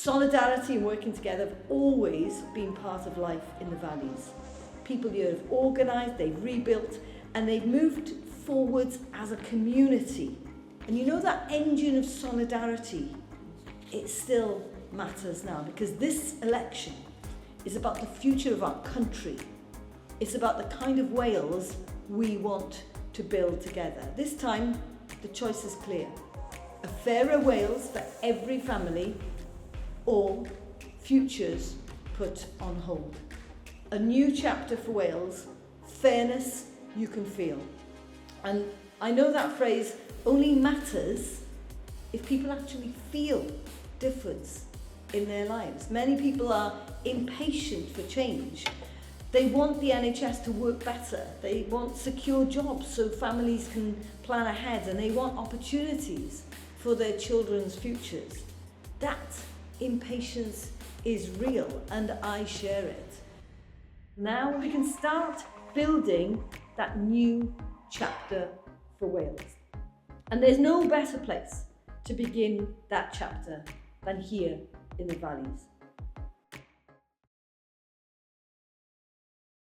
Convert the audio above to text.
Solidarity and working together have always been part of life in the valleys. People here have organised, they've rebuilt, and they've moved forwards as a community. And you know that engine of solidarity, it still matters now, because this election is about the future of our country. It's about the kind of Wales we want to build together. This time, the choice is clear. A fairer Wales for every family, or futures put on hold. A new chapter for Wales, fairness you can feel. And I know that phrase only matters if people actually feel difference in their lives. Many people are impatient for change. They want the NHS to work better. They want secure jobs so families can plan ahead, and they want opportunities for their children's futures. That impatience is real, and I share it. Now we can start building that new chapter for Wales. And there's no better place to begin that chapter than here in the valleys.